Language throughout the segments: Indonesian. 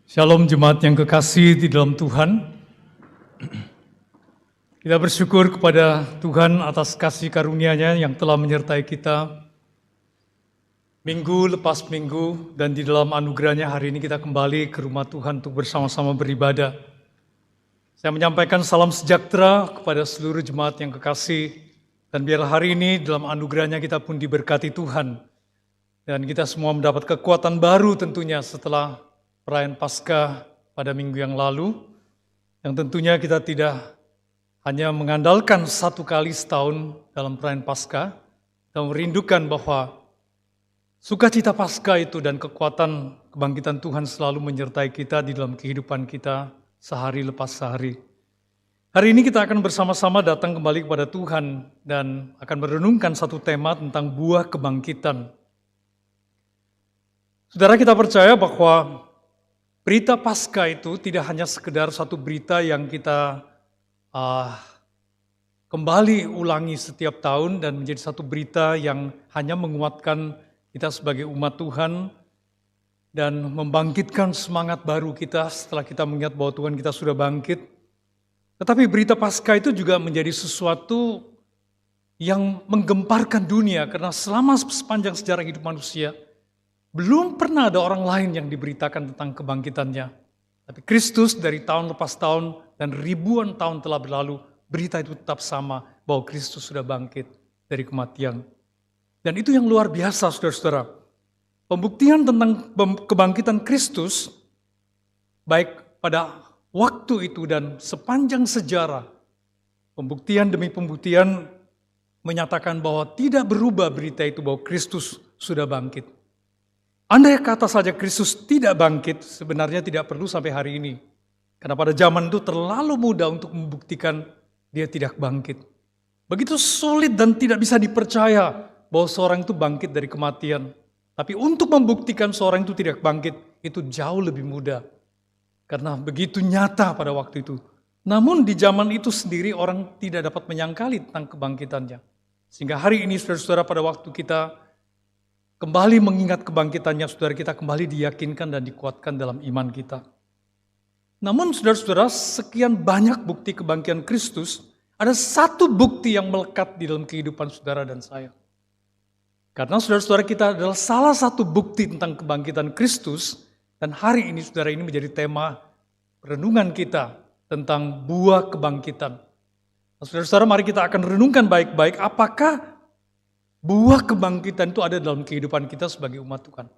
Shalom jemaat yang kekasih di dalam Tuhan. Kita bersyukur kepada Tuhan atas kasih karunia-Nya yang telah menyertai kita minggu lepas minggu, dan di dalam anugerah-Nya hari ini kita kembali ke rumah Tuhan untuk bersama-sama beribadah. Saya menyampaikan salam sejahtera kepada seluruh jemaat yang kekasih, dan biar hari ini dalam anugerah-Nya kita pun diberkati Tuhan, dan kita semua mendapat kekuatan baru tentunya setelah perayaan Paskah pada minggu yang lalu, yang tentunya kita tidak hanya mengandalkan satu kali setahun dalam perayaan Paskah, dan merindukan bahwa sukacita Paskah itu dan kekuatan kebangkitan Tuhan selalu menyertai kita di dalam kehidupan kita sehari lepas sehari. Hari ini kita akan bersama-sama datang kembali kepada Tuhan dan akan merenungkan satu tema tentang buah kebangkitan. Saudara, kita percaya bahwa berita Paskah itu tidak hanya sekedar satu berita yang kita kembali ulangi setiap tahun dan menjadi satu berita yang hanya menguatkan kita sebagai umat Tuhan dan membangkitkan semangat baru kita setelah kita mengingat bahwa Tuhan kita sudah bangkit. Tetapi berita Paskah itu juga menjadi sesuatu yang menggemparkan dunia, karena selama sepanjang sejarah hidup manusia belum pernah ada orang lain yang diberitakan tentang kebangkitannya. Tapi Kristus dari tahun lepas tahun dan ribuan tahun telah berlalu, berita itu tetap sama bahwa Kristus sudah bangkit dari kematian. Dan itu yang luar biasa, saudara-saudara. Pembuktian tentang kebangkitan Kristus, baik pada waktu itu dan sepanjang sejarah, pembuktian demi pembuktian menyatakan bahwa tidak berubah berita itu bahwa Kristus sudah bangkit. Andai kata saja Kristus tidak bangkit, sebenarnya tidak perlu sampai hari ini. Karena pada zaman itu terlalu mudah untuk membuktikan dia tidak bangkit. Begitu sulit dan tidak bisa dipercaya bahwa seorang itu bangkit dari kematian. Tapi untuk membuktikan seorang itu tidak bangkit, itu jauh lebih mudah. Karena begitu nyata pada waktu itu. Namun di zaman itu sendiri orang tidak dapat menyangkali tentang kebangkitannya. Sehingga hari ini saudara-saudara, pada waktu kita kembali mengingat kebangkitannya, saudara, kita kembali diyakinkan dan dikuatkan dalam iman kita. Namun saudara-saudara, sekian banyak bukti kebangkitan Kristus, ada satu bukti yang melekat di dalam kehidupan saudara dan saya. Karena saudara-saudara, kita adalah salah satu bukti tentang kebangkitan Kristus, dan hari ini saudara, ini menjadi tema renungan kita tentang buah kebangkitan. Nah, saudara-saudara, mari kita akan renungkan baik-baik apakah buah kebangkitan itu ada dalam kehidupan kita sebagai umat Tuhan.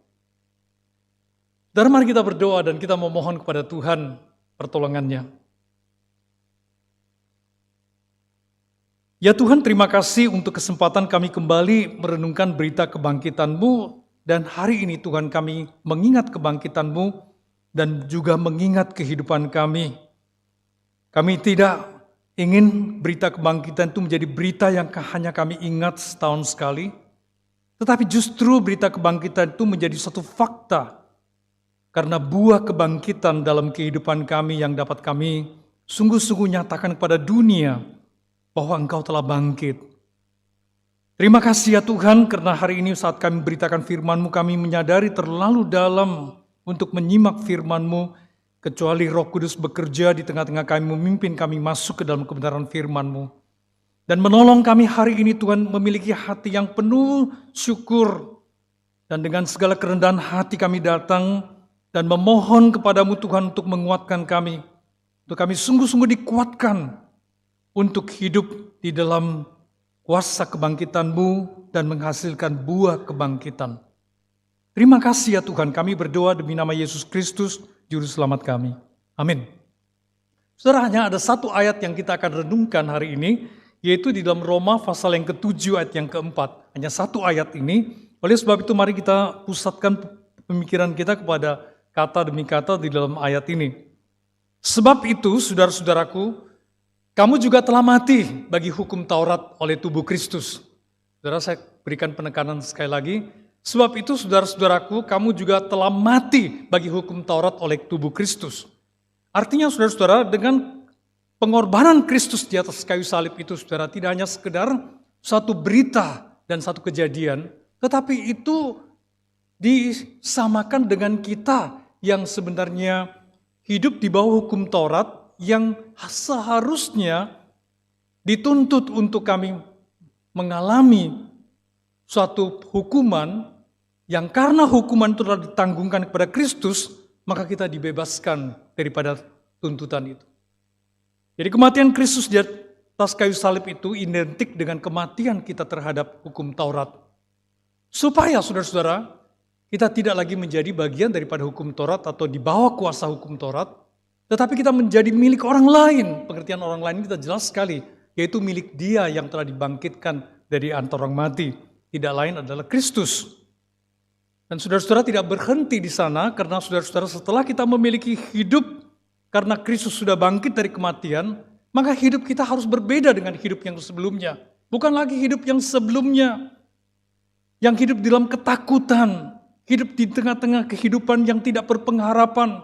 Dan mari kita berdoa dan kita memohon kepada Tuhan pertolongannya. Ya Tuhan, terima kasih untuk kesempatan kami kembali merenungkan berita kebangkitan-Mu. Dan hari ini Tuhan, kami mengingat kebangkitan-Mu dan juga mengingat kehidupan kami. Kami tidak ingin berita kebangkitan itu menjadi berita yang hanya kami ingat setahun sekali. Tetapi justru berita kebangkitan itu menjadi satu fakta. Karena buah kebangkitan dalam kehidupan kami yang dapat kami sungguh-sungguh nyatakan kepada dunia bahwa Engkau telah bangkit. Terima kasih ya Tuhan, karena hari ini saat kami beritakan firman-Mu, kami menyadari terlalu dalam untuk menyimak firman-Mu, kecuali Roh Kudus bekerja di tengah-tengah kami, memimpin kami masuk ke dalam kebenaran firman-Mu. Dan menolong kami hari ini Tuhan memiliki hati yang penuh syukur. Dan dengan segala kerendahan hati kami datang dan memohon kepadamu Tuhan untuk menguatkan kami. Untuk kami sungguh-sungguh dikuatkan untuk hidup di dalam kuasa kebangkitan-Mu dan menghasilkan buah kebangkitan. Terima kasih ya Tuhan, kami berdoa demi nama Yesus Kristus, Juru Selamat kami. Amin. Saudara, hanya ada satu ayat yang kita akan renungkan hari ini, yaitu di dalam Roma pasal yang ke-7 ayat yang ke-4. Hanya satu ayat ini. Oleh sebab itu mari kita pusatkan pemikiran kita kepada kata demi kata di dalam ayat ini. Sebab itu, saudara-saudaraku, kamu juga telah mati bagi hukum Taurat oleh tubuh Kristus. Saudara, saya berikan penekanan sekali lagi. Sebab itu saudara-saudaraku, kamu juga telah mati bagi hukum Taurat oleh tubuh Kristus. Artinya saudara-saudara, dengan pengorbanan Kristus di atas kayu salib itu, saudara, tidak hanya sekedar satu berita dan satu kejadian, tetapi itu disamakan dengan kita yang sebenarnya hidup di bawah hukum Taurat yang seharusnya dituntut untuk kami mengalami suatu hukuman yang karena hukuman itu telah ditanggungkan kepada Kristus, maka kita dibebaskan daripada tuntutan itu. Jadi kematian Kristus di atas kayu salib itu identik dengan kematian kita terhadap hukum Taurat. Supaya saudara-saudara, kita tidak lagi menjadi bagian daripada hukum Taurat atau di bawah kuasa hukum Taurat, tetapi kita menjadi milik orang lain. Pengertian orang lain kita jelas sekali, yaitu milik Dia yang telah dibangkitkan dari antara orang mati. Tidak lain adalah Kristus. Dan saudara-saudara tidak berhenti di sana, karena saudara-saudara setelah kita memiliki hidup karena Kristus sudah bangkit dari kematian, maka hidup kita harus berbeda dengan hidup yang sebelumnya. Bukan lagi hidup yang sebelumnya, yang hidup dalam ketakutan, hidup di tengah-tengah kehidupan yang tidak berpengharapan.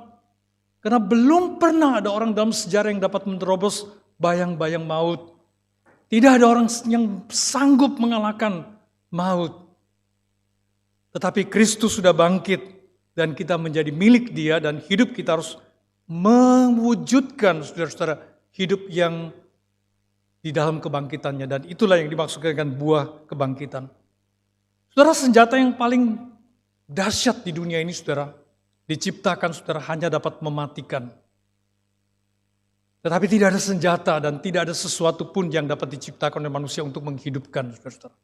Karena belum pernah ada orang dalam sejarah yang dapat menerobos bayang-bayang maut. Tidak ada orang yang sanggup mengalahkan maut. Tetapi Kristus sudah bangkit dan kita menjadi milik Dia, dan hidup kita harus mewujudkan saudara-saudara hidup yang di dalam kebangkitannya, dan itulah yang dimaksudkan dengan buah kebangkitan. Saudara, senjata yang paling dahsyat di dunia ini saudara, diciptakan saudara hanya dapat mematikan. Tetapi tidak ada senjata dan tidak ada sesuatu pun yang dapat diciptakan oleh manusia untuk menghidupkan saudara-saudara.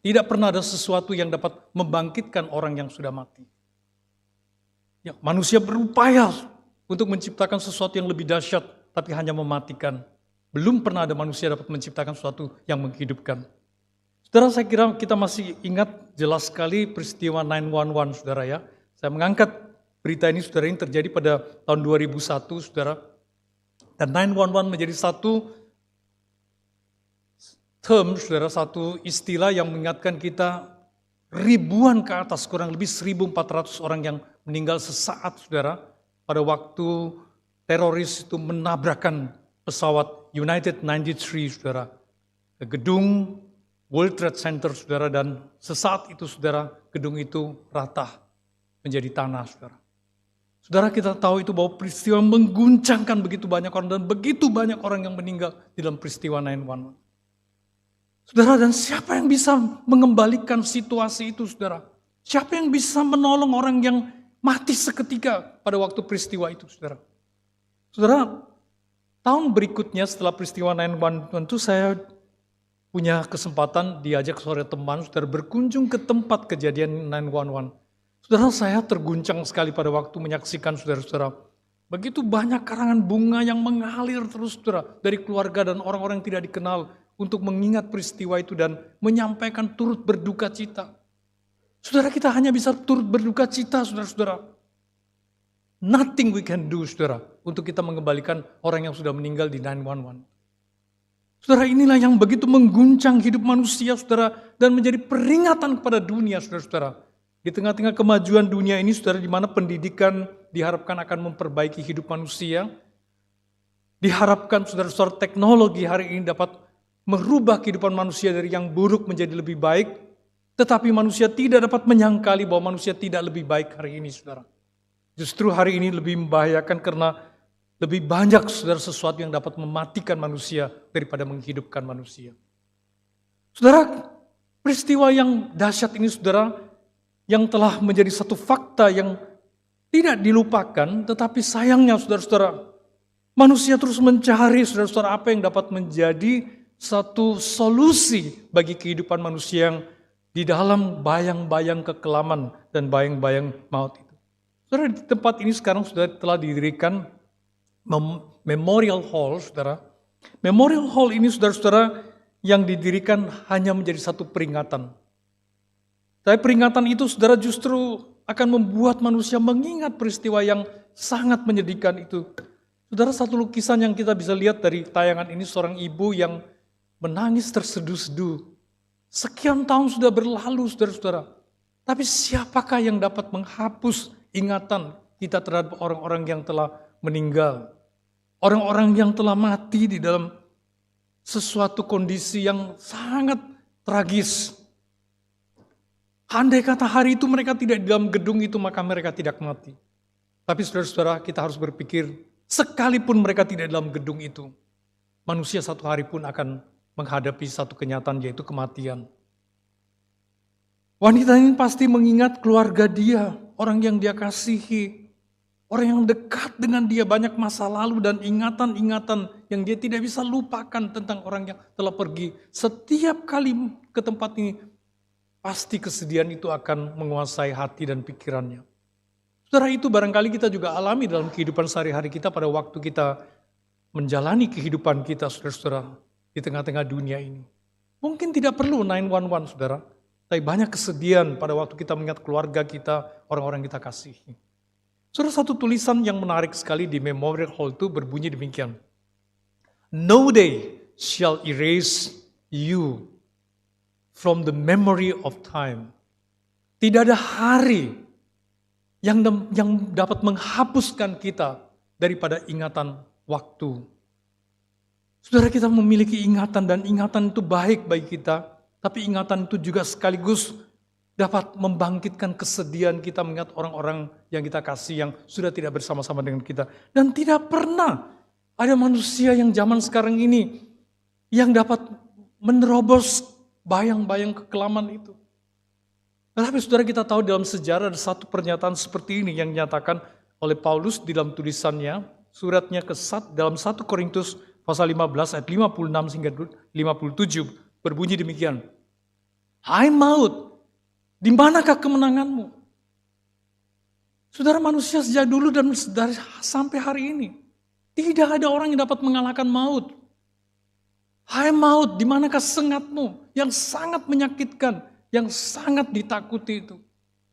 Tidak pernah ada sesuatu yang dapat membangkitkan orang yang sudah mati. Ya, manusia berupaya untuk menciptakan sesuatu yang lebih dahsyat, tapi hanya mematikan. Belum pernah ada manusia dapat menciptakan sesuatu yang menghidupkan. Saudara, saya kira kita masih ingat jelas sekali peristiwa 911, saudara ya. Saya mengangkat berita ini, saudara, ini terjadi pada tahun 2001, saudara. Dan 911 menjadi satu term, saudara, satu istilah yang mengingatkan kita ribuan ke atas, kurang lebih 1.400 orang yang meninggal sesaat, saudara, pada waktu teroris itu menabrakkan pesawat United 93, saudara, ke gedung World Trade Center, saudara, dan sesaat itu, saudara, gedung itu rata menjadi tanah, saudara. Saudara, kita tahu itu bahwa peristiwa mengguncangkan begitu banyak orang dan begitu banyak orang yang meninggal di dalam peristiwa 911. Saudara, dan siapa yang bisa mengembalikan situasi itu, saudara? Siapa yang bisa menolong orang yang mati seketika pada waktu peristiwa itu, saudara? Saudara, tahun berikutnya setelah peristiwa 911 itu saya punya kesempatan diajak oleh teman, saudara, berkunjung ke tempat kejadian 911. Saudara, saya terguncang sekali pada waktu menyaksikan, saudara-saudara, begitu banyak karangan bunga yang mengalir terus, saudara, dari keluarga dan orang-orang yang tidak dikenal untuk mengingat peristiwa itu dan menyampaikan turut berduka cita. Saudara, kita hanya bisa turut berduka cita, saudara-saudara. Nothing we can do, saudara, untuk kita mengembalikan orang yang sudah meninggal di 911. Saudara, inilah yang begitu mengguncang hidup manusia, saudara, dan menjadi peringatan kepada dunia, saudara-saudara. Di tengah-tengah kemajuan dunia ini, saudara, di mana pendidikan diharapkan akan memperbaiki hidup manusia, diharapkan, saudara-saudara, teknologi hari ini dapat merubah kehidupan manusia dari yang buruk menjadi lebih baik, tetapi manusia tidak dapat menyangkali bahwa manusia tidak lebih baik hari ini, saudara. Justru hari ini lebih membahayakan karena lebih banyak, saudara, sesuatu yang dapat mematikan manusia daripada menghidupkan manusia. Saudara, peristiwa yang dahsyat ini, saudara, yang telah menjadi satu fakta yang tidak dilupakan, tetapi sayangnya, saudara-saudara, manusia terus mencari, saudara-saudara, apa yang dapat menjadi satu solusi bagi kehidupan manusia yang di dalam bayang-bayang kekelaman dan bayang-bayang maut itu. Saudara, di tempat ini sekarang sudah telah didirikan Memorial Hall, saudara. Memorial Hall ini, saudara-saudara, yang didirikan hanya menjadi satu peringatan. Tapi peringatan itu, saudara, justru akan membuat manusia mengingat peristiwa yang sangat menyedihkan itu. Saudara, satu lukisan yang kita bisa lihat dari tayangan ini, seorang ibu yang menangis terseduh-seduh. Sekian tahun sudah berlalu, saudara-saudara. Tapi siapakah yang dapat menghapus ingatan kita terhadap orang-orang yang telah meninggal? Orang-orang yang telah mati di dalam sesuatu kondisi yang sangat tragis. Andai kata hari itu mereka tidak di dalam gedung itu, maka mereka tidak mati. Tapi saudara-saudara, kita harus berpikir, sekalipun mereka tidak dalam gedung itu, manusia satu hari pun akan menghadapi satu kenyataan, yaitu kematian. Wanita ini pasti mengingat keluarga dia, orang yang dia kasihi, orang yang dekat dengan dia, banyak masa lalu dan ingatan-ingatan yang dia tidak bisa lupakan tentang orang yang telah pergi. Setiap kali ke tempat ini, pasti kesedihan itu akan menguasai hati dan pikirannya. Saudara, itu barangkali kita juga alami dalam kehidupan sehari-hari kita pada waktu kita menjalani kehidupan kita, saudara-saudara, di tengah-tengah dunia ini. Mungkin tidak perlu 911, saudara, tapi banyak kesedihan pada waktu kita mengingat keluarga kita, orang-orang kita kasihi. Saudara, satu tulisan yang menarik sekali di Memorial Hall itu berbunyi demikian. No day shall erase you from the memory of time. Tidak ada hari yang dapat menghapuskan kita daripada ingatan waktu. Saudara, kita memiliki ingatan dan ingatan itu baik bagi kita, tapi ingatan itu juga sekaligus dapat membangkitkan kesedihan kita mengingat orang-orang yang kita kasih yang sudah tidak bersama-sama dengan kita. Dan tidak pernah ada manusia yang zaman sekarang ini yang dapat menerobos bayang-bayang kekelaman itu. Tetapi saudara, kita tahu dalam sejarah ada satu pernyataan seperti ini yang dinyatakan oleh Paulus di dalam tulisannya, suratnya dalam 1 Korintus pasal 15 ayat 56 hingga 57 berbunyi demikian. Hai maut, di manakah kemenanganmu? Saudara, manusia sejak dulu dan sampai hari ini, tidak ada orang yang dapat mengalahkan maut. Hai maut, di manakah sengatmu yang sangat menyakitkan, yang sangat ditakuti itu?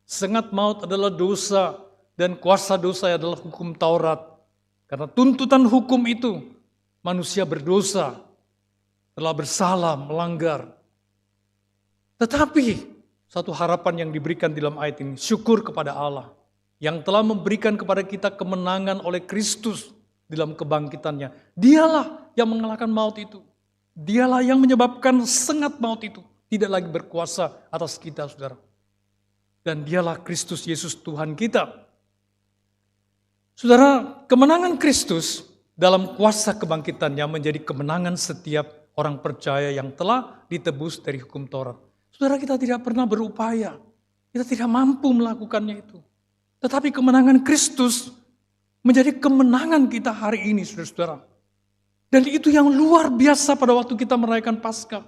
Sengat maut adalah dosa dan kuasa dosa adalah hukum Taurat. Karena tuntutan hukum itu, manusia berdosa, telah bersalah, melanggar. Tetapi satu harapan yang diberikan dalam ayat ini, syukur kepada Allah yang telah memberikan kepada kita kemenangan oleh Kristus dalam kebangkitannya. Dialah yang mengalahkan maut itu. Dialah yang menyebabkan sengat maut itu tidak lagi berkuasa atas kita, saudara. Dan dialah Kristus Yesus Tuhan kita. Saudara, kemenangan Kristus dalam kuasa kebangkitannya menjadi kemenangan setiap orang percaya yang telah ditebus dari hukum Taurat. Saudara, kita tidak pernah berupaya. Kita tidak mampu melakukannya itu. Tetapi kemenangan Kristus menjadi kemenangan kita hari ini, saudara-saudara. Dan itu yang luar biasa pada waktu kita merayakan Paskah.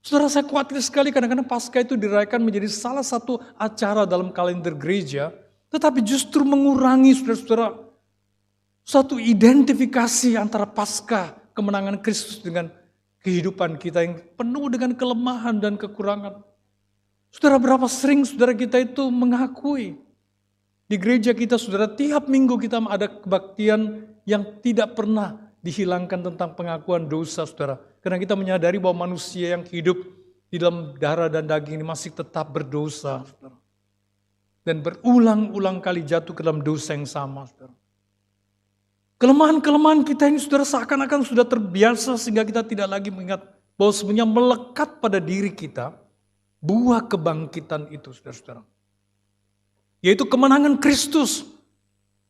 Saudara, saya khawatir sekali kadang-kadang Paskah itu dirayakan menjadi salah satu acara dalam kalender gereja. Tetapi justru mengurangi, saudara-saudara, satu identifikasi antara Paskah, kemenangan Kristus dengan kehidupan kita yang penuh dengan kelemahan dan kekurangan. Saudara, berapa sering saudara kita itu mengakui di gereja kita, saudara, tiap minggu kita ada kebaktian yang tidak pernah dihilangkan tentang pengakuan dosa, saudara. Karena kita menyadari bahwa manusia yang hidup di dalam darah dan daging ini masih tetap berdosa, saudara. Dan berulang-ulang kali jatuh ke dalam dosa yang sama, saudara. Kelemahan-kelemahan kita ini, saudara, seakan-akan sudah terbiasa sehingga kita tidak lagi mengingat bahwa sebenarnya melekat pada diri kita buah kebangkitan itu, saudara-saudara. Yaitu kemenangan Kristus.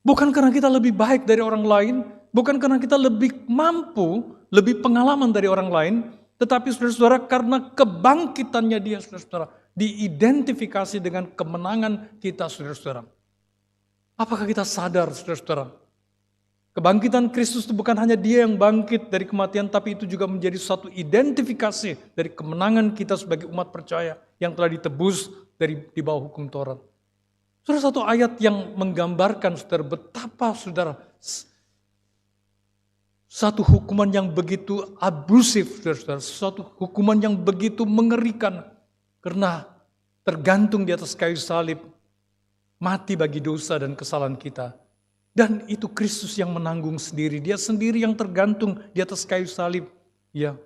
Bukan karena kita lebih baik dari orang lain, bukan karena kita lebih mampu, lebih pengalaman dari orang lain, tetapi saudara-saudara karena kebangkitannya dia, saudara-saudara, diidentifikasi dengan kemenangan kita, saudara-saudara. Apakah kita sadar, saudara-saudara? Kebangkitan Kristus itu bukan hanya dia yang bangkit dari kematian, tapi itu juga menjadi suatu identifikasi dari kemenangan kita sebagai umat percaya yang telah ditebus dari di bawah hukum Taurat. Saudara, satu ayat yang menggambarkan, saudara, betapa, saudara, satu hukuman yang begitu abusif, saudara, suatu hukuman yang begitu mengerikan, karena tergantung di atas kayu salib, mati bagi dosa dan kesalahan kita. Dan itu Kristus yang menanggung sendiri. Dia sendiri yang tergantung di atas kayu salib. Ya,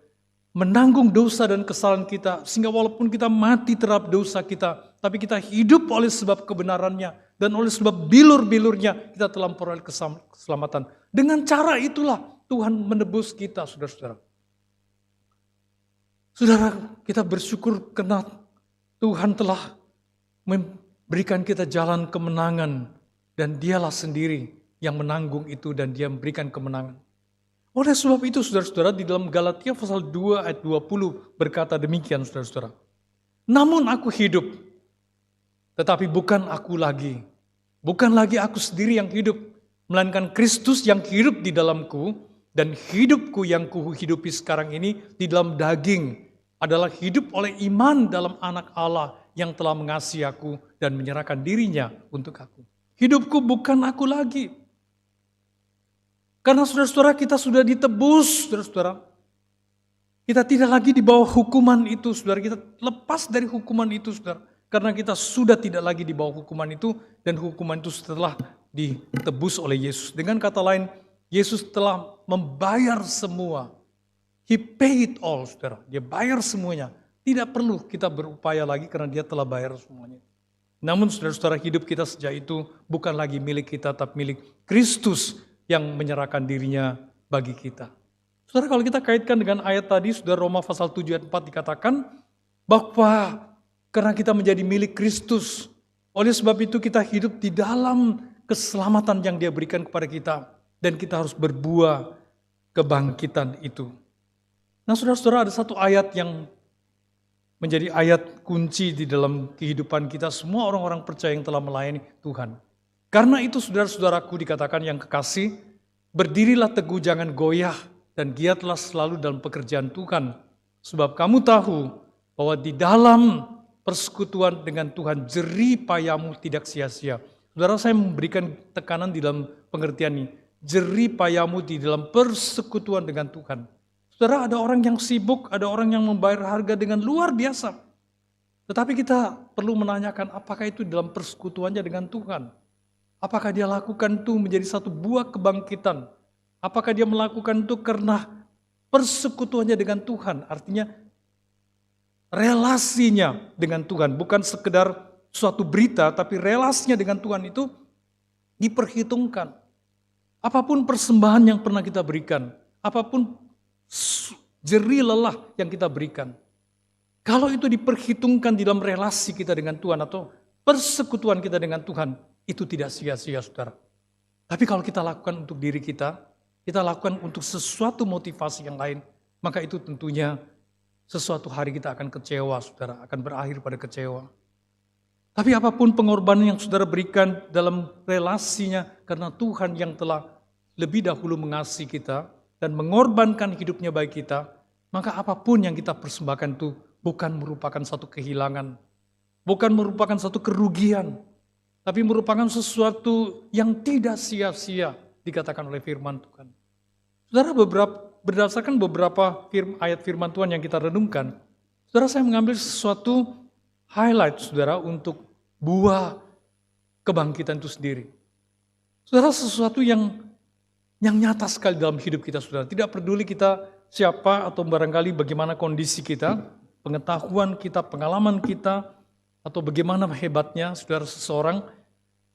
menanggung dosa dan kesalahan kita. Sehingga walaupun kita mati terhadap dosa kita, tapi kita hidup oleh sebab kebenarannya. Dan oleh sebab bilur-bilurnya kita telah memperoleh keselamatan. Dengan cara itulah Tuhan menebus kita, saudara-saudara. Saudara, kita bersyukur karena Tuhan telah memberikan kita jalan kemenangan Dan dialah sendiri yang menanggung itu dan dia memberikan kemenangan. Oleh sebab itu saudara-saudara, di dalam Galatia pasal 2 ayat 20 berkata demikian saudara-saudara. Namun aku hidup, tetapi bukan aku lagi. Bukan lagi aku sendiri yang hidup, melainkan Kristus yang hidup di dalamku, dan hidupku yang kuhidupi sekarang ini di dalam daging adalah hidup oleh iman dalam anak Allah yang telah mengasihi aku dan menyerahkan dirinya untuk aku. Hidupku bukan aku lagi. Karena saudara-saudara kita sudah ditebus, saudara-saudara. Kita tidak lagi di bawah hukuman itu, saudara. Kita lepas dari hukuman itu, saudara. Karena kita sudah tidak lagi di bawah hukuman itu, dan hukuman itu setelah ditebus oleh Yesus. Dengan kata lain, Yesus telah membayar semua. He paid it all, saudara. Dia bayar semuanya. Tidak perlu kita berupaya lagi karena dia telah bayar semuanya. Namun saudara-saudara, hidup kita sejak itu bukan lagi milik kita, tapi milik Kristus yang menyerahkan dirinya bagi kita. Saudara, kalau kita kaitkan dengan ayat tadi, saudara, Roma pasal 7 ayat 4 dikatakan bahwa karena kita menjadi milik Kristus, oleh sebab itu kita hidup di dalam keselamatan yang dia berikan kepada kita. Dan kita harus berbuah kebangkitan itu. Nah saudara-saudara, ada satu ayat yang menjadi ayat kunci di dalam kehidupan kita semua orang-orang percaya yang telah melayani Tuhan. Karena itu saudara-saudaraku dikatakan yang kekasih, berdirilah teguh jangan goyah dan giatlah selalu dalam pekerjaan Tuhan. Sebab kamu tahu bahwa di dalam persekutuan dengan Tuhan jerih payamu tidak sia-sia. Saudara, saya memberikan tekanan di dalam pengertian ini. Jerih payamu di dalam persekutuan dengan Tuhan. Saudara, ada orang yang sibuk, ada orang yang membayar harga dengan luar biasa. Tetapi kita perlu menanyakan apakah itu dalam persekutuannya dengan Tuhan. Apakah dia lakukan itu menjadi satu buah kebangkitan. Apakah dia melakukan itu karena persekutuannya dengan Tuhan. Artinya relasinya dengan Tuhan. Bukan sekedar suatu berita, tapi relasinya dengan Tuhan itu diperhitungkan. Apapun persembahan yang pernah kita berikan, apapun jerih lelah yang kita berikan, kalau itu diperhitungkan di dalam relasi kita dengan Tuhan atau persekutuan kita dengan Tuhan, itu tidak sia-sia, saudara. Tapi kalau kita lakukan untuk diri kita lakukan untuk sesuatu motivasi yang lain, maka itu tentunya sesuatu hari kita akan kecewa, saudara, akan berakhir pada kecewa. Tapi apapun pengorbanan yang saudara berikan dalam relasinya karena Tuhan yang telah lebih dahulu mengasihi kita dan mengorbankan hidupnya bagi kita, maka apapun yang kita persembahkan itu bukan merupakan satu kehilangan, bukan merupakan satu kerugian, tapi merupakan sesuatu yang tidak sia-sia dikatakan oleh firman Tuhan. Saudara, berdasarkan beberapa ayat firman Tuhan yang kita renungkan, saudara, saya mengambil sesuatu highlight, saudara, untuk buah kebangkitan itu sendiri. Saudara, sesuatu yang nyata sekali dalam hidup kita, saudara. Tidak peduli kita siapa atau barangkali bagaimana kondisi kita, pengetahuan kita, pengalaman kita, atau bagaimana hebatnya saudara seseorang.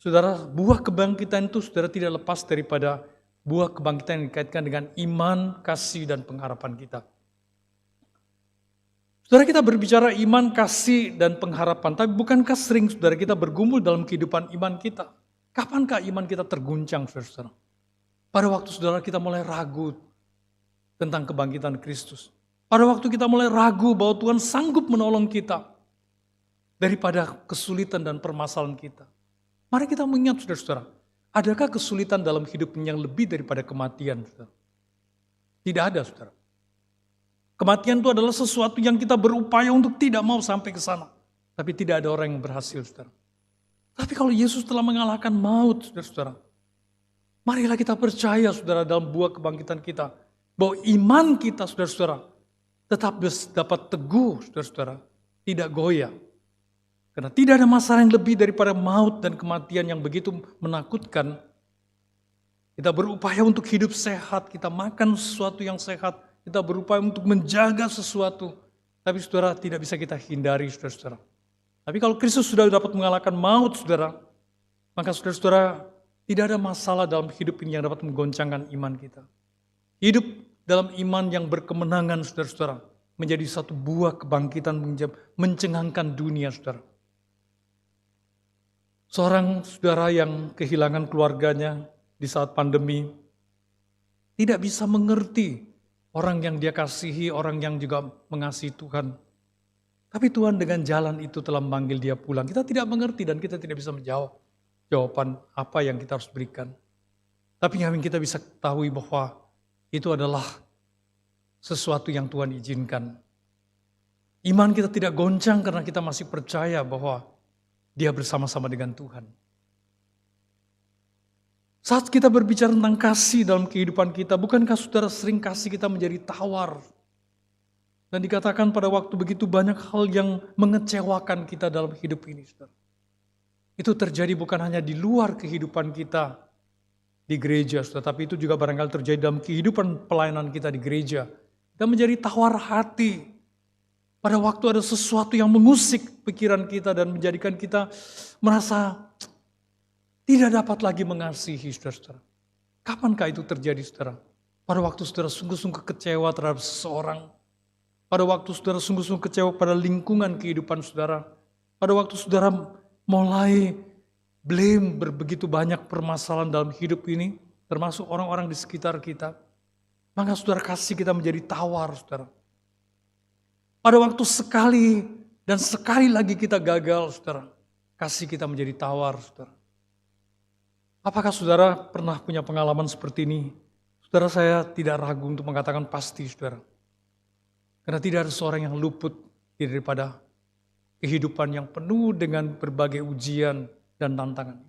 Saudara, buah kebangkitan itu saudara tidak lepas daripada buah kebangkitan yang dikaitkan dengan iman, kasih, dan pengharapan kita. Saudara, kita berbicara iman, kasih, dan pengharapan, tapi bukankah sering saudara kita bergumul dalam kehidupan iman kita? Kapankah iman kita terguncang, saudara? Pada waktu saudara kita mulai ragu tentang kebangkitan Kristus. Pada waktu kita mulai ragu bahwa Tuhan sanggup menolong kita daripada kesulitan dan permasalahan kita. Mari kita mengingat, saudara-saudara, adakah kesulitan dalam hidup yang lebih daripada kematian, saudara? Tidak ada, saudara. Kematian itu adalah sesuatu yang kita berupaya untuk tidak mau sampai ke sana. Tapi tidak ada orang yang berhasil, saudara. Tapi kalau Yesus telah mengalahkan maut, saudara-saudara, marilah kita percaya, saudara, dalam buah kebangkitan kita, bahwa iman kita, saudara-saudara, tetap dapat teguh, saudara-saudara, tidak goyah. Karena tidak ada masalah yang lebih daripada maut dan kematian yang begitu menakutkan. Kita berupaya untuk hidup sehat, kita makan sesuatu yang sehat, kita berupaya untuk menjaga sesuatu. Tapi saudara, tidak bisa kita hindari, saudara-saudara. Tapi kalau Kristus sudah dapat mengalahkan maut, saudara, maka saudara-saudara, tidak ada masalah dalam hidup ini yang dapat menggoncangkan iman kita. Hidup dalam iman yang berkemenangan, saudara-saudara, menjadi satu buah kebangkitan mencengangkan dunia, saudara. Seorang saudara yang kehilangan keluarganya di saat pandemi tidak bisa mengerti orang yang dia kasihi, orang yang juga mengasihi Tuhan. Tapi Tuhan dengan jalan itu telah memanggil dia pulang. Kita tidak mengerti dan kita tidak bisa menjawab jawaban apa yang kita harus berikan. Tapi yang kita bisa ketahui bahwa itu adalah sesuatu yang Tuhan izinkan. Iman kita tidak goncang karena kita masih percaya bahwa dia bersama-sama dengan Tuhan. Saat kita berbicara tentang kasih dalam kehidupan kita, bukankah saudara sering kasih kita menjadi tawar? Dan dikatakan pada waktu begitu banyak hal yang mengecewakan kita dalam hidup ini, saudara. Itu terjadi bukan hanya di luar kehidupan kita di gereja, saudara, tapi itu juga barangkali terjadi dalam kehidupan pelayanan kita di gereja. Kita menjadi tawar hati pada waktu ada sesuatu yang mengusik pikiran kita dan menjadikan kita merasa tidak dapat lagi mengasihi, saudara-saudara. Kapankah itu terjadi, saudara? Pada waktu saudara sungguh-sungguh kecewa terhadap seseorang. Pada waktu saudara sungguh-sungguh kecewa pada lingkungan kehidupan saudara. Pada waktu saudara mulai blame begitu banyak permasalahan dalam hidup ini, termasuk orang-orang di sekitar kita. Maka saudara kasih kita menjadi tawar, saudara. Pada waktu sekali dan sekali lagi kita gagal, saudara. Kasih kita menjadi tawar, saudara. Apakah saudara pernah punya pengalaman seperti ini? Saudara, saya tidak ragu untuk mengatakan pasti, saudara. Karena tidak ada seorang yang luput daripada kehidupan yang penuh dengan berbagai ujian dan tantangan.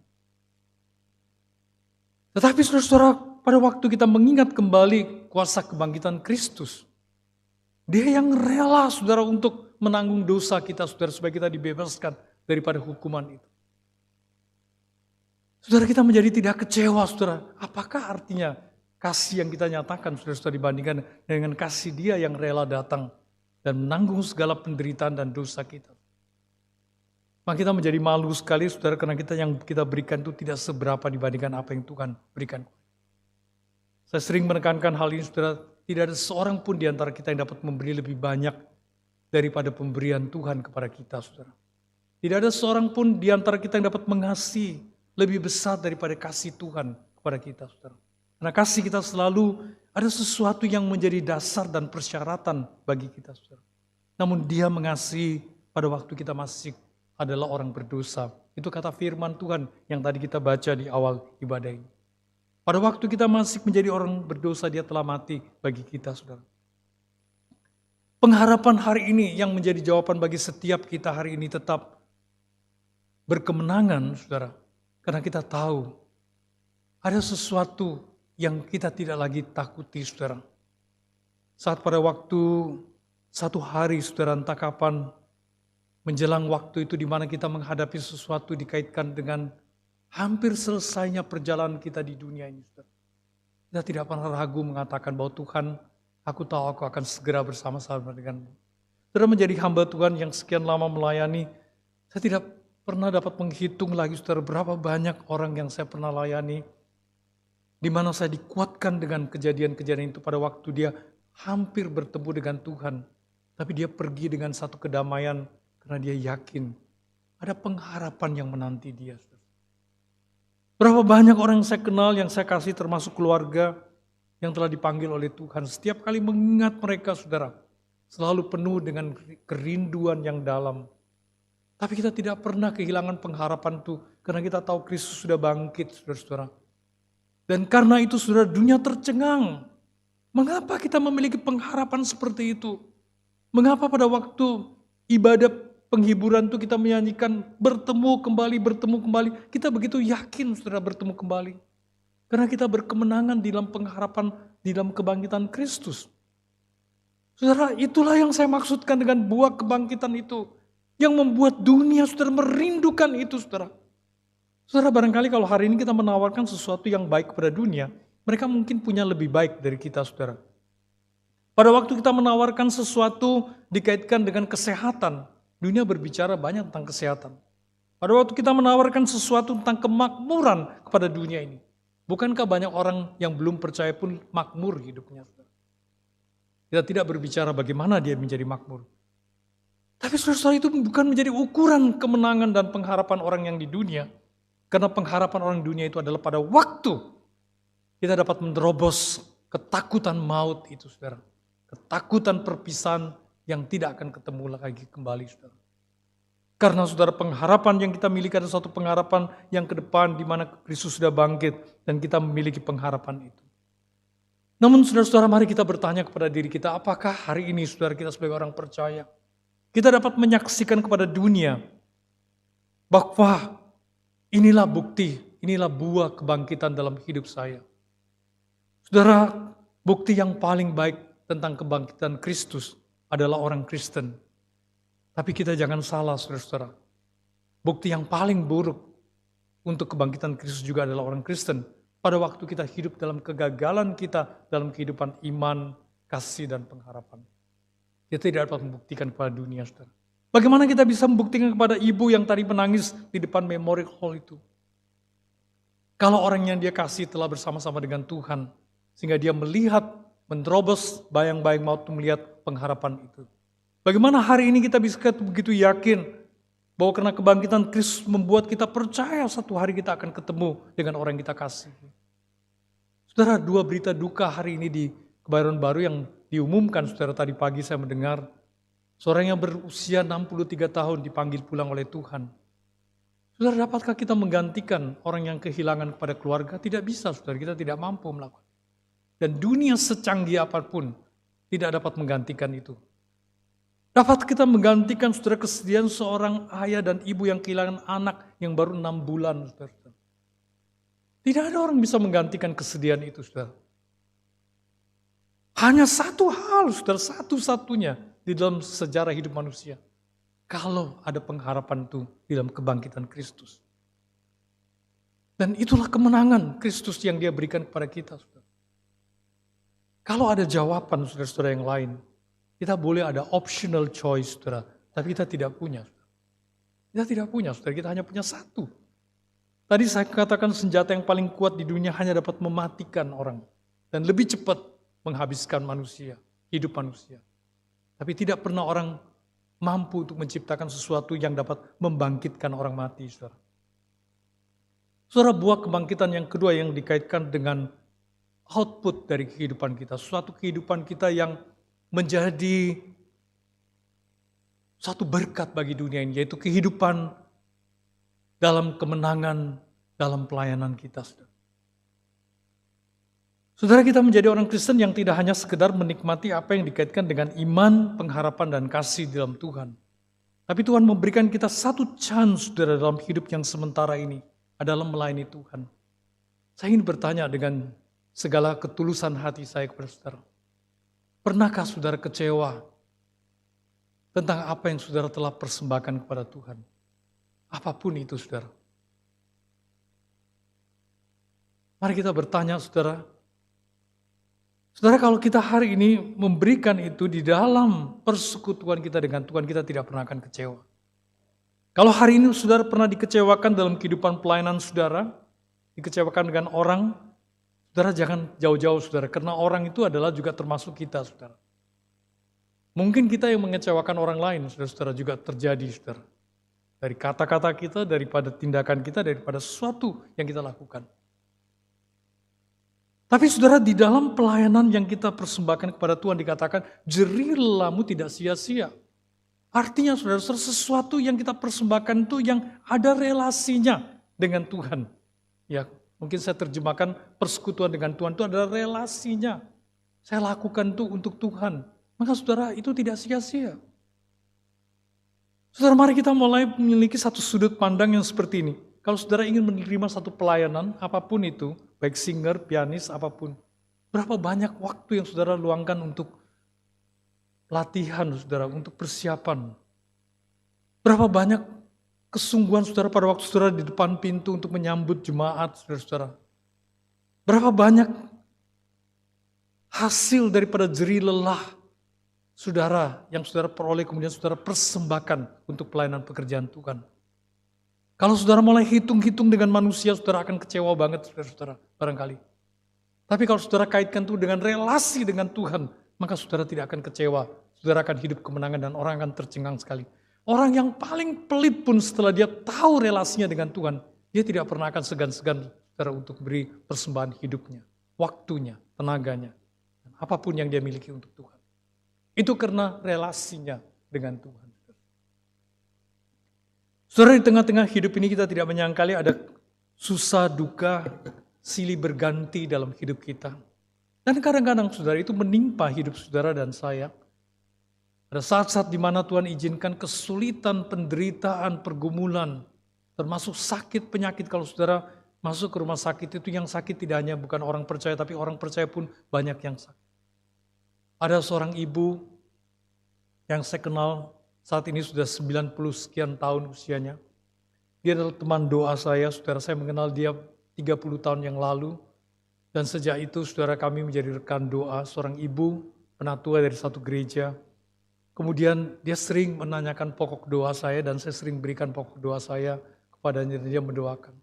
Tetapi saudara-saudara, pada waktu kita mengingat kembali kuasa kebangkitan Kristus, Dia yang rela, saudara, untuk menanggung dosa kita, saudara, supaya kita dibebaskan daripada hukuman itu. Saudara, kita menjadi tidak kecewa, saudara. Apakah artinya kasih yang kita nyatakan, saudara-saudara, dibandingkan dengan kasih Dia yang rela datang dan menanggung segala penderitaan dan dosa kita. Maka kita menjadi malu sekali, saudara, karena yang kita berikan itu tidak seberapa dibandingkan apa yang Tuhan berikan. Saya sering menekankan hal ini, saudara, tidak ada seorang pun di antara kita yang dapat memberi lebih banyak daripada pemberian Tuhan kepada kita, saudara. Tidak ada seorang pun di antara kita yang dapat mengasihi lebih besar daripada kasih Tuhan kepada kita, saudara. Karena kasih kita selalu ada sesuatu yang menjadi dasar dan persyaratan bagi kita, saudara. Namun Dia mengasihi pada waktu kita masih adalah orang berdosa. Itu kata firman Tuhan yang tadi kita baca di awal ibadah ini. Pada waktu kita masih menjadi orang berdosa, Dia telah mati bagi kita, saudara. Pengharapan hari ini yang menjadi jawaban bagi setiap kita hari ini tetap berkemenangan, saudara. Karena kita tahu ada sesuatu yang kita tidak lagi takuti, saudara. Saat pada waktu satu hari, saudara, entah kapan menjelang waktu itu di mana kita menghadapi sesuatu dikaitkan dengan hampir selesainya perjalanan kita di dunia ini, saudara. Kita tidak pernah ragu mengatakan bahwa Tuhan, aku tahu aku akan segera bersama-sama denganmu. Saudara, menjadi hamba Tuhan yang sekian lama melayani, saya tidak pernah dapat menghitung lagi, saudara, berapa banyak orang yang saya pernah layani, di mana saya dikuatkan dengan kejadian-kejadian itu pada waktu dia hampir bertemu dengan Tuhan. Tapi dia pergi dengan satu kedamaian karena dia yakin ada pengharapan yang menanti dia. Berapa banyak orang yang saya kenal, yang saya kasih termasuk keluarga yang telah dipanggil oleh Tuhan. Setiap kali mengingat mereka, saudara, selalu penuh dengan kerinduan yang dalam. Tapi kita tidak pernah kehilangan pengharapan itu karena kita tahu Kristus sudah bangkit, saudara-saudara. Dan karena itu, saudara, dunia tercengang. Mengapa kita memiliki pengharapan seperti itu? Mengapa pada waktu ibadah penghiburan itu kita menyanyikan bertemu kembali. Kita begitu yakin, saudara, bertemu kembali. Karena kita berkemenangan di dalam pengharapan, di dalam kebangkitan Kristus. Saudara, itulah yang saya maksudkan dengan buah kebangkitan itu. Yang membuat dunia, saudara, merindukan itu, saudara. Saudara, barangkali kalau hari ini kita menawarkan sesuatu yang baik kepada dunia, mereka mungkin punya lebih baik dari kita, saudara. Pada waktu kita menawarkan sesuatu dikaitkan dengan kesehatan, dunia berbicara banyak tentang kesehatan. Pada waktu kita menawarkan sesuatu tentang kemakmuran kepada dunia ini, bukankah banyak orang yang belum percaya pun makmur hidupnya, saudara? Kita tidak berbicara bagaimana dia menjadi makmur. Tapi saudara, itu bukan menjadi ukuran kemenangan dan pengharapan orang yang di dunia. Karena pengharapan orang dunia itu adalah pada waktu kita dapat menerobos ketakutan maut itu, saudara. Ketakutan perpisahan yang tidak akan ketemu lagi kembali, saudara. Karena saudara, pengharapan yang kita miliki adalah suatu pengharapan yang ke depan di mana Kristus sudah bangkit dan kita memiliki pengharapan itu. Namun saudara-saudara, mari kita bertanya kepada diri kita, apakah hari ini saudara kita sebagai orang percaya, kita dapat menyaksikan kepada dunia bahwa inilah bukti, inilah buah kebangkitan dalam hidup saya. Saudara, bukti yang paling baik tentang kebangkitan Kristus adalah orang Kristen. Tapi kita jangan salah, saudara-saudara. Bukti yang paling buruk untuk kebangkitan Kristus juga adalah orang Kristen. Pada waktu kita hidup dalam kegagalan kita dalam kehidupan iman, kasih, dan pengharapan. Kita tidak dapat membuktikan kepada dunia, saudara. Bagaimana kita bisa membuktikan kepada ibu yang tadi menangis di depan memorial hall itu? Kalau orang yang dia kasih telah bersama-sama dengan Tuhan, sehingga dia melihat, menerobos bayang-bayang maut, melihat pengharapan itu. Bagaimana hari ini kita bisa begitu yakin bahwa karena kebangkitan Kristus membuat kita percaya satu hari kita akan ketemu dengan orang yang kita kasih. Saudara, dua berita duka hari ini di Kebayoran Baru yang diumumkan, saudara, tadi pagi saya mendengar seorang yang berusia 63 tahun dipanggil pulang oleh Tuhan. Saudara, dapatkah kita menggantikan orang yang kehilangan kepada keluarga? Tidak bisa, saudara, kita tidak mampu melakukan. Dan dunia secanggih apapun tidak dapat menggantikan itu. Dapat kita menggantikan, saudara, kesedihan seorang ayah dan ibu yang kehilangan anak yang baru 6 bulan, saudara. Tidak ada orang bisa menggantikan kesedihan itu, saudara. Hanya satu hal, saudara, satu-satunya di dalam sejarah hidup manusia. Kalau ada pengharapan itu di dalam kebangkitan Kristus. Dan itulah kemenangan Kristus yang dia berikan kepada kita, saudara. Kalau ada jawaban, saudara-saudara, yang lain, kita boleh ada optional choice, saudara. Tapi kita tidak punya. Kita tidak punya, saudara. Kita hanya punya satu. Tadi saya katakan senjata yang paling kuat di dunia hanya dapat mematikan orang. Dan lebih cepat menghabiskan manusia, hidup manusia. Tapi tidak pernah orang mampu untuk menciptakan sesuatu yang dapat membangkitkan orang mati, saudara. Saudara, buah kebangkitan yang kedua yang dikaitkan dengan output dari kehidupan kita. Suatu kehidupan kita yang menjadi satu berkat bagi dunia ini, yaitu kehidupan dalam kemenangan, dalam pelayanan kita. Saudara, kita menjadi orang Kristen yang tidak hanya sekedar menikmati apa yang dikaitkan dengan iman, pengharapan, dan kasih dalam Tuhan. Tapi Tuhan memberikan kita satu chance, saudara, dalam hidup yang sementara ini adalah melayani Tuhan. Saya ingin bertanya dengan segala ketulusan hati saya kepada saudara. Pernahkah saudara kecewa tentang apa yang saudara telah persembahkan kepada Tuhan? Apapun itu, saudara. Mari kita bertanya, saudara. Saudara, kalau kita hari ini memberikan itu di dalam persekutuan kita dengan Tuhan, kita tidak pernah akan kecewa. Kalau hari ini saudara pernah dikecewakan dalam kehidupan pelayanan saudara, dikecewakan dengan orang, saudara jangan jauh-jauh, saudara. Karena orang itu adalah juga termasuk kita, saudara. Mungkin kita yang mengecewakan orang lain, saudara-saudara, juga terjadi, saudara. Dari kata-kata kita, daripada tindakan kita, daripada sesuatu yang kita lakukan. Tapi saudara, di dalam pelayanan yang kita persembahkan kepada Tuhan dikatakan, jerih lelahmu tidak sia-sia. Artinya saudara-saudara, sesuatu yang kita persembahkan itu yang ada relasinya dengan Tuhan. Ya, mungkin saya terjemahkan persekutuan dengan Tuhan itu adalah relasinya. Saya lakukan itu untuk Tuhan. Maka saudara, itu tidak sia-sia. Saudara, mari kita mulai memiliki satu sudut pandang yang seperti ini. Kalau saudara ingin menerima satu pelayanan, apapun itu, baik singer, pianis, apapun. Berapa banyak waktu yang saudara luangkan untuk latihan, saudara, untuk persiapan. Berapa banyak kesungguhan saudara pada waktu saudara di depan pintu untuk menyambut jemaat, saudara-saudara. Berapa banyak hasil daripada jerih lelah saudara yang saudara peroleh kemudian saudara persembahkan untuk pelayanan pekerjaan Tuhan. Kalau saudara mulai hitung-hitung dengan manusia, saudara akan kecewa banget, saudara-saudara, barangkali. Tapi kalau saudara kaitkan itu dengan relasi dengan Tuhan, maka saudara tidak akan kecewa. Saudara akan hidup kemenangan dan orang akan tercengang sekali. Orang yang paling pelit pun setelah dia tahu relasinya dengan Tuhan, Dia tidak pernah akan segan-segan saudara untuk beri persembahan hidupnya, waktunya, tenaganya, dan apapun yang dia miliki untuk Tuhan. Itu karena relasinya dengan Tuhan. Saudara, di tengah-tengah hidup ini kita tidak menyangkali ada susah, duka, silih berganti dalam hidup kita. Dan kadang-kadang saudara itu menimpa hidup saudara dan saya. Ada saat-saat di mana Tuhan izinkan kesulitan, penderitaan, pergumulan, termasuk sakit, penyakit. Kalau saudara masuk ke rumah sakit itu yang sakit tidak hanya bukan orang percaya, tapi orang percaya pun banyak yang sakit. Ada seorang ibu yang saya kenal saat ini sudah 90 sekian tahun usianya. Dia adalah teman doa saya, saudara, saya mengenal dia 30 tahun yang lalu. Dan sejak itu saudara kami menjadi rekan doa, seorang ibu penatua dari satu gereja. Kemudian dia sering menanyakan pokok doa saya dan saya sering berikan pokok doa saya kepadanya dan dia mendoakan.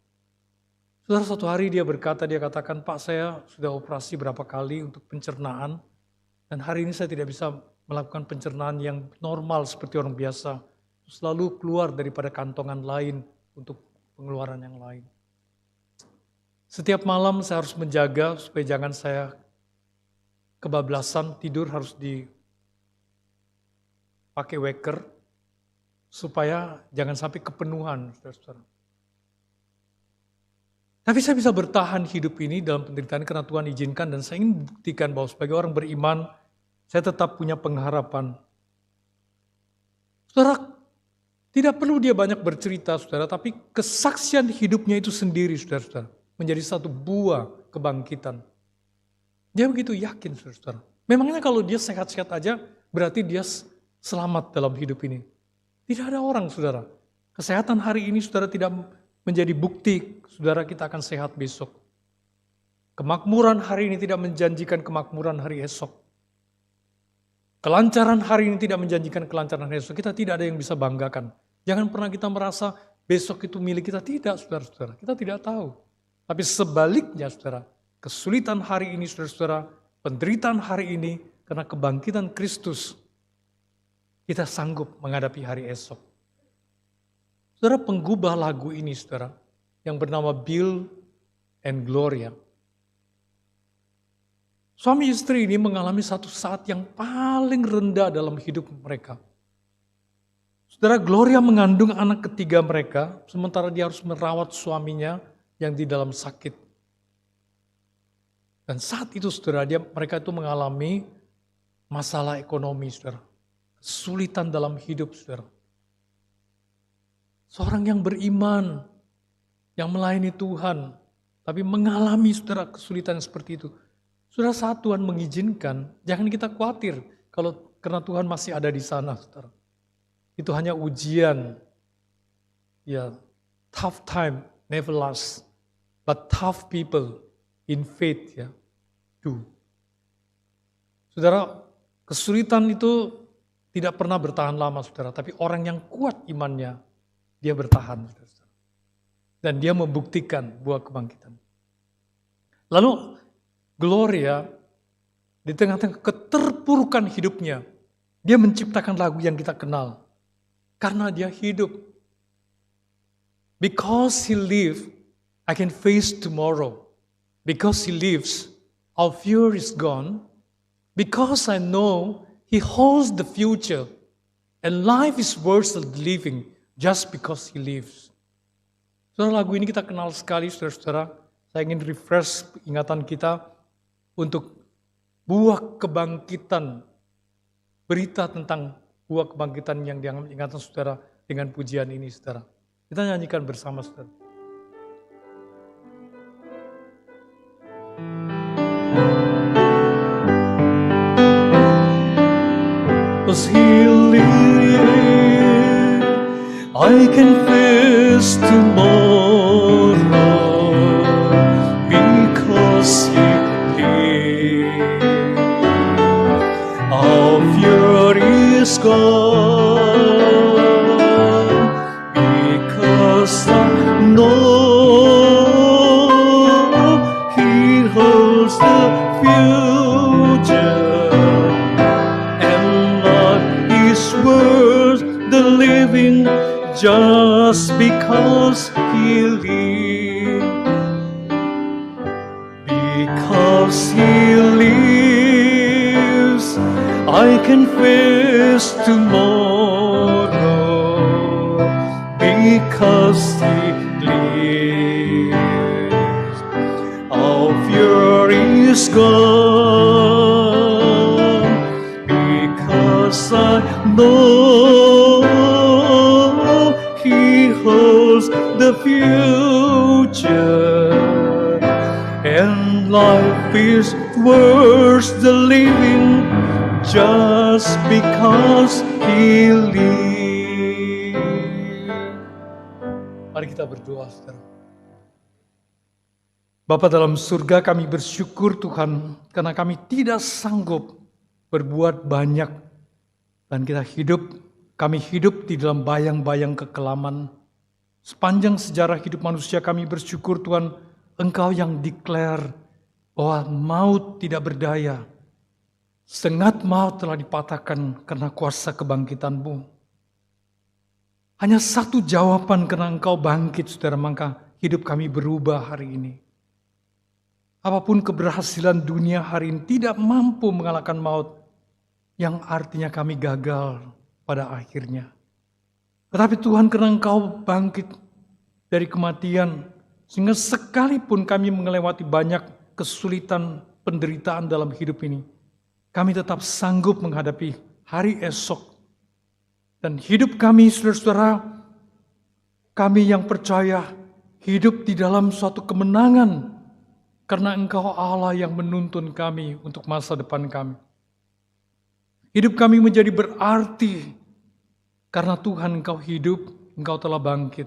Saudara, suatu hari dia berkata, dia katakan, Pak, saya sudah operasi berapa kali untuk pencernaan dan hari ini saya tidak bisa melakukan pencernaan yang normal seperti orang biasa. Selalu keluar daripada kantongan lain untuk pengeluaran yang lain. Setiap malam saya harus menjaga supaya jangan saya kebablasan, tidur harus dipakai waker, supaya jangan sampai kepenuhan, saudara-saudara. Tapi saya bisa bertahan hidup ini dalam penderitaan karena Tuhan izinkan dan saya ingin buktikan bahwa sebagai orang beriman, saya tetap punya pengharapan. Saudara, tidak perlu dia banyak bercerita, saudara, tapi kesaksian hidupnya itu sendiri, saudara-saudara, menjadi satu buah kebangkitan. Dia begitu yakin, saudara-saudara. Memangnya kalau dia sehat-sehat aja, berarti dia selamat dalam hidup ini. Tidak ada orang, saudara. Kesehatan hari ini, saudara, tidak menjadi bukti, saudara, kita akan sehat besok. Kemakmuran hari ini tidak menjanjikan kemakmuran hari esok. Kelancaran hari ini tidak menjanjikan kelancaran esok. Kita tidak ada yang bisa banggakan. Jangan pernah kita merasa besok itu milik kita. Tidak, saudara-saudara. Kita tidak tahu. Tapi sebaliknya, saudara, kesulitan hari ini, saudara-saudara, penderitaan hari ini, karena kebangkitan Kristus, kita sanggup menghadapi hari esok. Saudara, penggubah lagu ini, saudara, yang bernama Bill and Gloria. Suami istri ini mengalami satu saat yang paling rendah dalam hidup mereka. Saudara, Gloria mengandung anak ketiga mereka, sementara dia harus merawat suaminya yang di dalam sakit. Dan saat itu, saudara, mereka itu mengalami masalah ekonomi, saudara. Kesulitan dalam hidup, saudara. Seorang yang beriman, yang melayani Tuhan, tapi mengalami, saudara, kesulitan seperti itu. Saudara, saat Tuhan mengizinkan, jangan kita khawatir karena Tuhan masih ada di sana, saudara. Itu hanya ujian. Ya, tough time never lasts, but tough people in faith, ya, do. Saudara, kesulitan itu tidak pernah bertahan lama, saudara. Tapi orang yang kuat imannya, dia bertahan, saudara. Dan dia membuktikan buah kebangkitan. Lalu Gloria, di tengah-tengah keterpurukan hidupnya, dia menciptakan lagu yang kita kenal. Karena dia hidup. Because he lived, I can face tomorrow. Because he lives, our fear is gone. Because I know he holds the future. And life is worth living just because he lives. Saudara, lagu ini kita kenal sekali, saudara-saudara. Saya ingin refresh ingatan kita untuk buah kebangkitan, berita tentang buah kebangkitan yang diingatan saudara dengan pujian ini, saudara. Kita nyanyikan bersama, saudara. Because he lives, I can face tomorrow. Because he our fear is gone, because I know he holds the future, and life is worth the living just because he lives. Because He lives, I can face tomorrow. Because He lives, all fear is gone. Because I know He holds the future, and life is worth the living just because He lives. Mari kita berdoa, saudara. Bapa dalam surga, kami bersyukur Tuhan karena kami tidak sanggup berbuat banyak, dan kami hidup di dalam bayang-bayang kekelaman. Sepanjang sejarah hidup manusia kami bersyukur Tuhan, Engkau yang declare bahwa maut tidak berdaya. Sengat maut telah dipatahkan karena kuasa kebangkitan-Mu. Hanya satu jawaban, karena Engkau bangkit, saudara, maka hidup kami berubah hari ini. Apapun keberhasilan dunia hari ini tidak mampu mengalahkan maut, yang artinya kami gagal pada akhirnya. Tetapi Tuhan, karena Engkau bangkit dari kematian, sehingga sekalipun kami melewati banyak kesulitan, penderitaan dalam hidup ini, kami tetap sanggup menghadapi hari esok. Dan hidup kami, saudara-saudara, kami yang percaya hidup di dalam suatu kemenangan, karena Engkau Allah yang menuntun kami untuk masa depan kami. Hidup kami menjadi berarti karena Tuhan Engkau hidup, Engkau telah bangkit.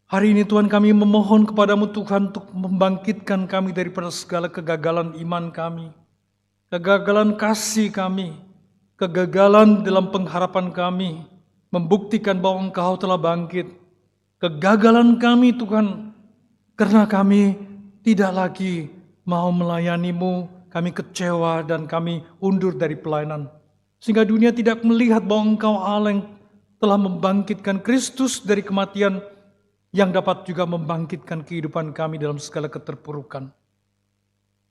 Hari ini Tuhan, kami memohon kepadamu Tuhan untuk membangkitkan kami daripada segala kegagalan iman kami, kegagalan kasih kami, kegagalan dalam pengharapan kami, membuktikan bahwa Engkau telah bangkit. Kegagalan kami Tuhan, karena kami tidak lagi mau melayani-Mu, kami kecewa dan kami undur dari pelayanan. Sehingga dunia tidak melihat bahwa Engkau Allah yang telah membangkitkan Kristus dari kematian, yang dapat juga membangkitkan kehidupan kami dalam segala keterpurukan.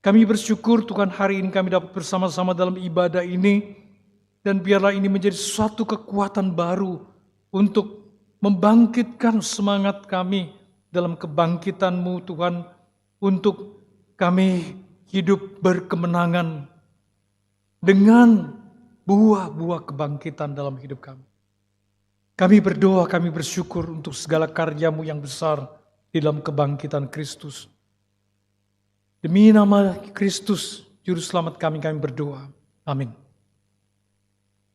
Kami bersyukur Tuhan, hari ini kami dapat bersama-sama dalam ibadah ini, dan biarlah ini menjadi suatu kekuatan baru untuk membangkitkan semangat kami dalam kebangkitan-Mu Tuhan, untuk kami hidup berkemenangan dengan buah-buah kebangkitan dalam hidup kami. Kami berdoa, kami bersyukur untuk segala karya-Mu yang besar di dalam kebangkitan Kristus. Demi nama Kristus, Juru Selamat kami berdoa. Amin.